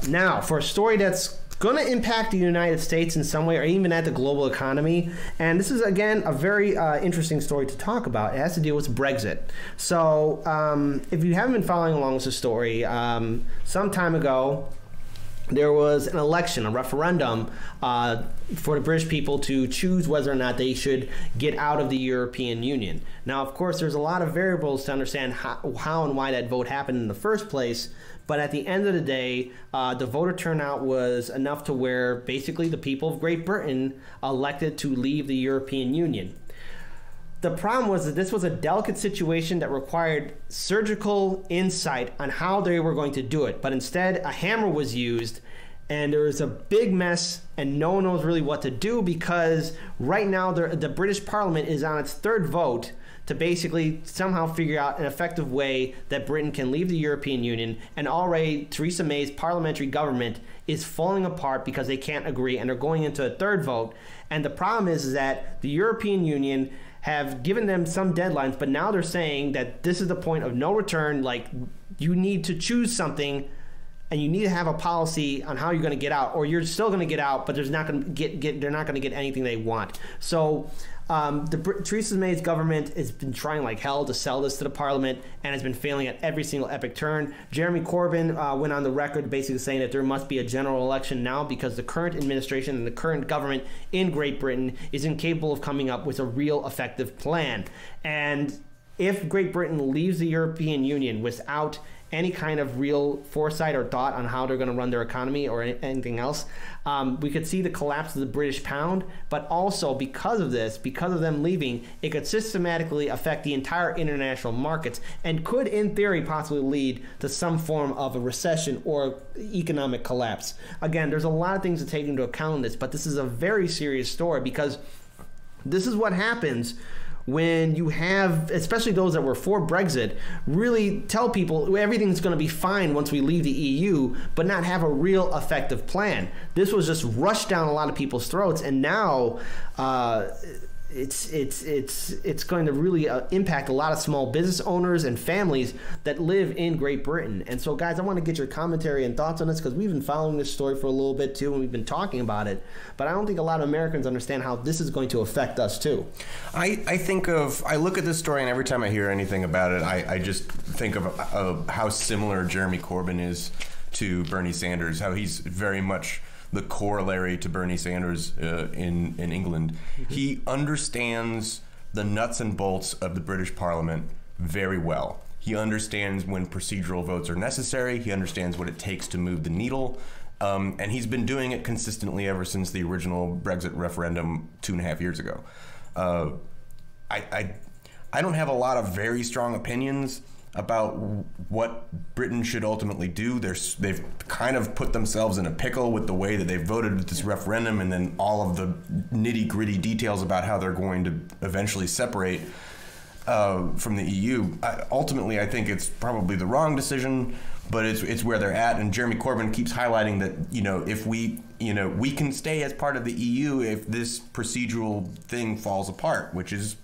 Now, for a story that's going to impact the United States in some way or even at the global economy. And this is, again, a very interesting story to talk about. It has to deal with Brexit. So if you haven't been following along with the story, some time ago, there was an election, a referendum for the British people to choose whether or not they should get out of the European Union. Now, of course, there's a lot of variables to understand how and why that vote happened in the first place. But at the end of the day, the voter turnout was enough to where basically the people of Great Britain elected to leave the European Union. The problem was that this was a delicate situation that required surgical insight on how they were going to do it. But instead, a hammer was used, and there was a big mess, and no one knows really what to do because right now the British Parliament is on its third vote to basically somehow figure out an effective way that Britain can leave the European Union. And already Theresa May's parliamentary government is falling apart because they can't agree, and they're going into a third vote. And the problem is that the European Union have given them some deadlines, but now they're saying that this is the point of no return. Like, you need to choose something, and you need to have a policy on how you're going to get out, or you're still going to get out, but there's not going to they're not going to get anything they want. So Theresa May's government has been trying like hell to sell this to the Parliament and has been failing at every single epic turn. Jeremy Corbyn went on the record basically saying that there must be a general election now because the current administration and the current government in Great Britain is incapable of coming up with a real effective plan. And if Great Britain leaves the European Union without any kind of real foresight or thought on how they're going to run their economy or anything else, we could see the collapse of the British pound. But also because of this, because of them leaving, it could systematically affect the entire international markets and could, in theory, possibly lead to some form of a recession or economic collapse. Again, there's a lot of things to take into account in this, but this is a very serious story because this is what happens when you have, especially those that were for Brexit, really tell people everything's going to be fine once we leave the EU, but not have a real effective plan. This was just rushed down a lot of people's throats, and now it's going to really impact a lot of small business owners and families that live in Great Britain. And so, guys, I want to get your commentary and thoughts on this because we've been following this story for a little bit too, and we've been talking about it. But I don't think a lot of Americans understand how this is going to affect us too. I look at this story, and every time I hear anything about it, I just think of how similar Jeremy Corbyn is to Bernie Sanders, how he's very much the corollary to Bernie Sanders in England. He understands the nuts and bolts of the British Parliament very well. He understands when procedural votes are necessary. He understands what it takes to move the needle. And he's been doing it consistently ever since the original Brexit referendum 2.5 years ago. I don't have a lot of very strong opinions about what Britain should ultimately do. They've kind of put themselves in a pickle with the way that they voted at this referendum, and then all of the nitty-gritty details about how they're going to eventually separate from the EU. Ultimately, I think it's probably the wrong decision, but it's where they're at. And Jeremy Corbyn keeps highlighting that, if we can stay as part of the EU if this procedural thing falls apart, which is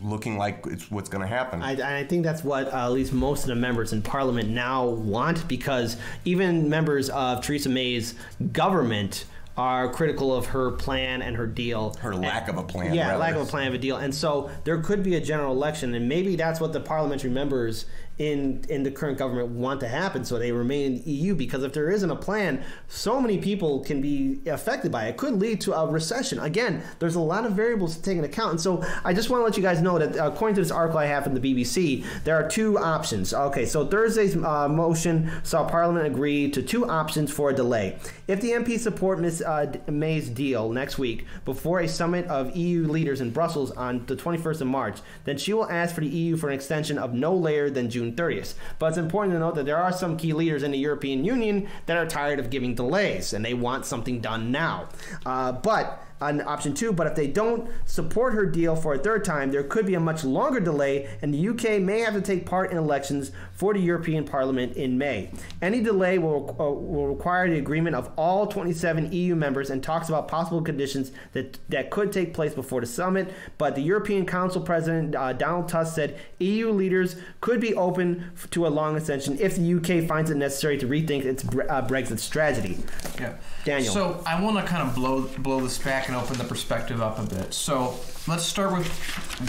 looking like it's what's going to happen. I think that's what at least most of the members in Parliament now want, because even members of Theresa May's government are critical of her plan and her deal. Her lack of a plan. Yeah, lack of a plan of a deal. And so there could be a general election, and maybe that's what the parliamentary members in the current government want to happen, so they remain in the EU, because if there isn't a plan, so many people can be affected by it. It could lead to a recession. Again, there's a lot of variables to take into account. And so I just want to let you guys know that according to this article I have from the BBC, there are two options. Okay, so Thursday's motion saw Parliament agree to two options for a delay. If the MPs support Ms. May's deal next week before a summit of EU leaders in Brussels on the 21st of March, then she will ask for the EU for an extension of no later than June 30th. But it's important to note that there are some key leaders in the European Union that are tired of giving delays, and they want something done now. But on option 2. But if they don't support her deal for a third time, there could be a much longer delay, and the UK may have to take part in elections for the European Parliament in May. Any delay will require the agreement of all 27 EU members, and talks about possible conditions that could take place before the summit. But the European Council President Donald Tusk said EU leaders could be open to a long extension if the UK finds it necessary to rethink its Brexit strategy. Yeah. Daniel. So I want to kind of blow this back and open the perspective up a bit. So let's start with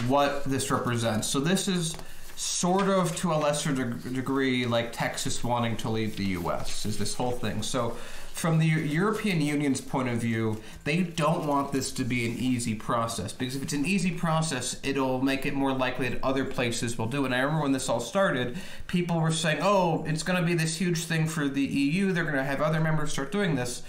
what this represents. So this is sort of, to a lesser degree, like Texas wanting to leave the U.S. is this whole thing. So from the European Union's point of view, they don't want this to be an easy process, because if it's an easy process, it'll make it more likely that other places will do it. And I remember when this all started, people were saying, oh, it's going to be this huge thing for the EU, they're going to have other members start doing this.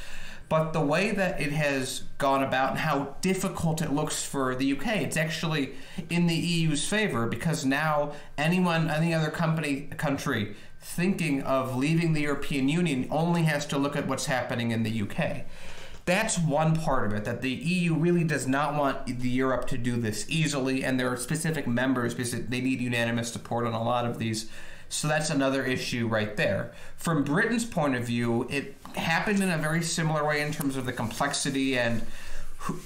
But the way that it has gone about and how difficult it looks for the UK, it's actually in the EU's favor, because now any other country thinking of leaving the European Union only has to look at what's happening in the UK. That's one part of it, that the EU really does not want the Europe to do this easily, and there are specific members because they need unanimous support on a lot of these. So that's another issue right there. From Britain's point of view, it happened in a very similar way in terms of the complexity and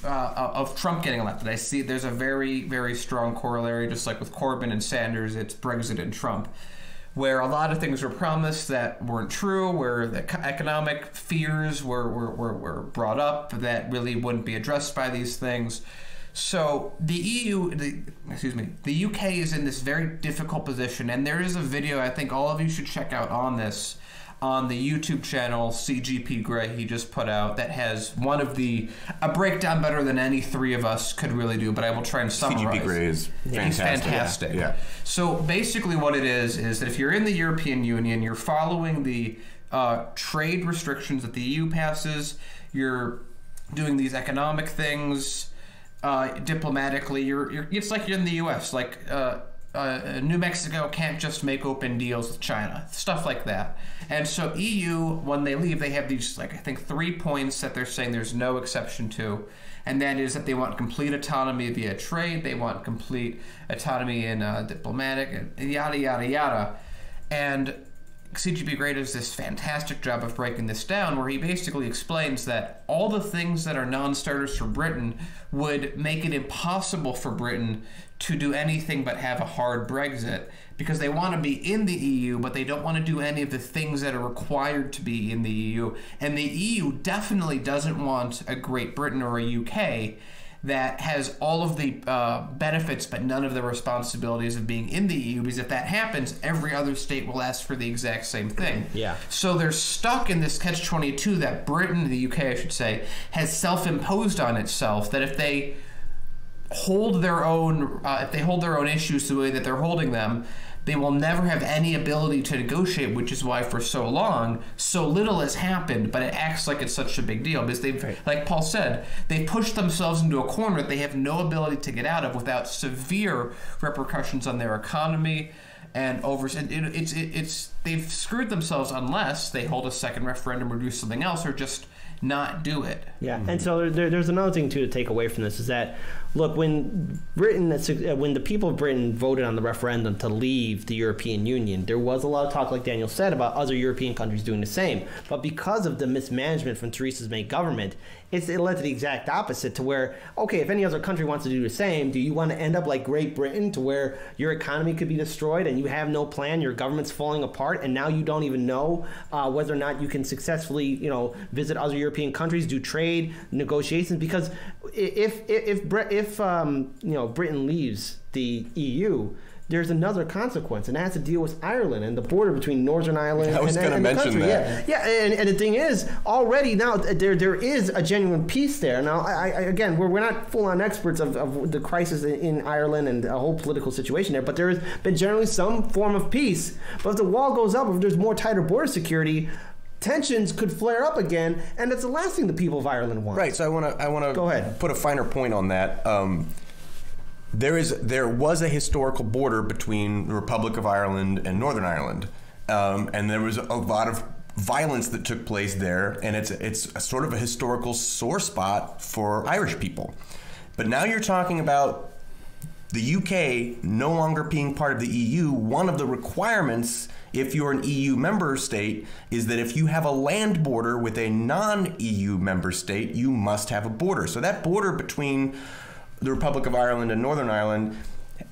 of Trump getting elected. I see there's a very, very strong corollary, just like with Corbyn and Sanders, it's Brexit and Trump, where a lot of things were promised that weren't true, where the economic fears were brought up that really wouldn't be addressed by these things. So the UK is in this very difficult position, and there is a video I think all of you should check out on this, on the YouTube channel CGP Grey he just put out, that has a breakdown better than any three of us could really do, but I will try and summarize. CGP Grey is fantastic. He's fantastic. Yeah. So basically what it is that if you're in the European Union, you're following the trade restrictions that the EU passes, you're doing these economic things diplomatically, it's like you're in the US, like New Mexico can't just make open deals with China, stuff like that. And so EU, when they leave, they have these, like, I think 3 points that they're saying there's no exception to, and that is that they want complete autonomy via trade, they want complete autonomy in diplomatic, and yada, yada, yada. And CGP Grey does this fantastic job of breaking this down, where he basically explains that all the things that are non-starters for Britain would make it impossible for Britain to do anything but have a hard Brexit, because they want to be in the EU, but they don't want to do any of the things that are required to be in the EU. And the EU definitely doesn't want a Great Britain or a UK that has all of the benefits but none of the responsibilities of being in the EU, because if that happens, every other state will ask for the exact same thing. Yeah. So they're stuck in this catch-22 that Britain, the UK I should say, has self-imposed on itself, that if they hold their own issues the way that they're holding them, they will never have any ability to negotiate, which is why for so long, so little has happened, but it acts like it's such a big deal, because they've, like Paul said, they've pushed themselves into a corner that they have no ability to get out of without severe repercussions on their economy, and they've screwed themselves unless they hold a second referendum or do something else, or just not do it. Yeah, and so there's another thing too to take away from this, is that, look, when the people of Britain voted on the referendum to leave the European Union, there was a lot of talk, like Daniel said, about other European countries doing the same. But because of the mismanagement from Theresa May government, it led to the exact opposite, to where, okay, if any other country wants to do the same, do you want to end up like Great Britain, to where your economy could be destroyed and you have no plan, your government's falling apart, and now you don't even know whether or not you can successfully, visit other European countries, do trade negotiations? Because if Britain leaves the EU, there's another consequence, and that has to deal with Ireland and the border between Northern Ireland and the country. Yeah, and the thing is, already now there is a genuine peace there. Now, again, we're not full-on experts of the crisis in Ireland and the whole political situation there, but there has been generally some form of peace. But if the wall goes up, if there's more tighter border security, tensions could flare up again, and that's the last thing the people of Ireland want. Right. So I want to go ahead, put a finer point on that. There was a historical border between the Republic of Ireland and Northern Ireland, and there was a lot of violence that took place there, and it's a sort of a historical sore spot for Irish people. But now you're talking about the UK no longer being part of the EU. One of the requirements, if you're an EU member state, is that if you have a land border with a non-EU member state, you must have a border. So that border between the Republic of Ireland and Northern Ireland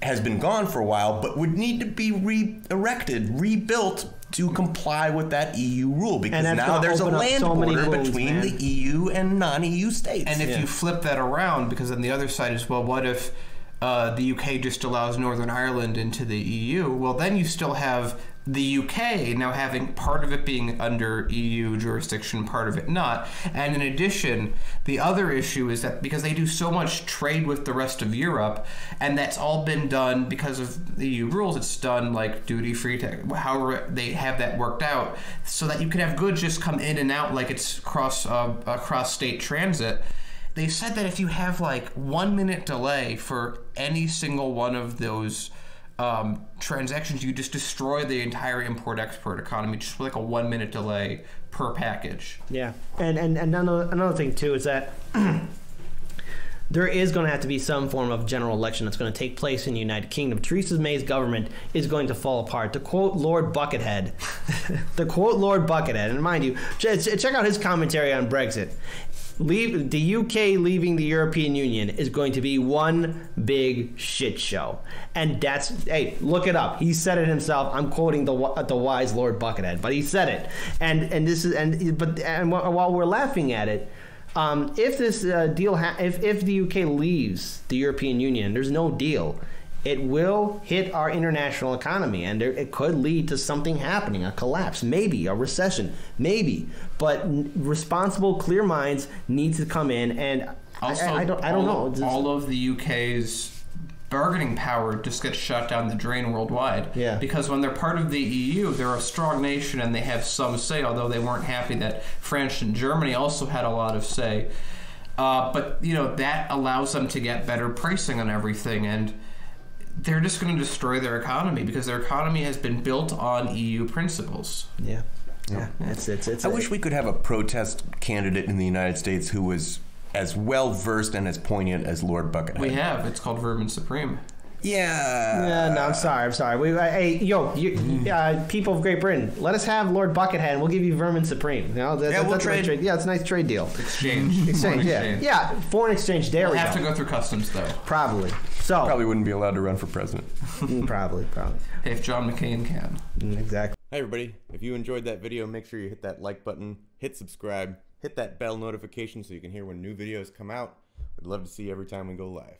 has been gone for a while, but would need to be rebuilt to comply with that EU rule, because now there's a land border between the EU and non-EU states. And if you flip that around, because on the other side is, well, what if the UK just allows Northern Ireland into the EU? Well, then you still have the UK now having part of it being under EU jurisdiction, part of it not. And in addition, the other issue is that because they do so much trade with the rest of Europe, and that's all been done because of the EU rules, it's done like duty-free, however they have that worked out, so that you can have goods just come in and out like it's cross-state transit. They said that if you have like 1 minute delay for any single one of those transactions, you just destroy the entire import-export economy just with like a 1 minute delay per package. Yeah, and another thing too is that there is going to have to be some form of general election that's going to take place in the United Kingdom. Theresa May's government is going to fall apart. To quote Lord Buckethead, and mind you, check out his commentary on Brexit. The UK leaving the European Union is going to be one big shit show, and hey, look it up. He said it himself. I'm quoting the wise Lord Buckethead, but he said it. And while we're laughing at it, if this deal, if the UK leaves the European Union, there's no deal. It will hit our international economy, and it could lead to something happening, a collapse, maybe a recession, maybe. But responsible, clear minds need to come in, and also, I don't know. All of the UK's bargaining power just gets shut down the drain worldwide. Yeah. Because when they're part of the EU, they're a strong nation, and they have some say. Although they weren't happy that France and Germany also had a lot of say, but that allows them to get better pricing on everything, and they're just going to destroy their economy because their economy has been built on EU principles. Yeah. It's I wish we could have a protest candidate in the United States who was as well versed and as poignant as Lord Buckethead. We have. It's called Vermin Supreme. Yeah. No, I'm sorry. People of Great Britain, let us have Lord Buckethead, and we'll give you Vermin Supreme. We'll trade. Yeah, it's a nice trade deal. Exchange. Yeah, foreign exchange. There we go. We'll have to go through customs, though. Probably. So probably wouldn't be allowed to run for president. Probably. Hey, if John McCain can. Exactly. Hey, everybody. If you enjoyed that video, make sure you hit that like button, hit subscribe, hit that bell notification so you can hear when new videos come out. We'd love to see you every time we go live.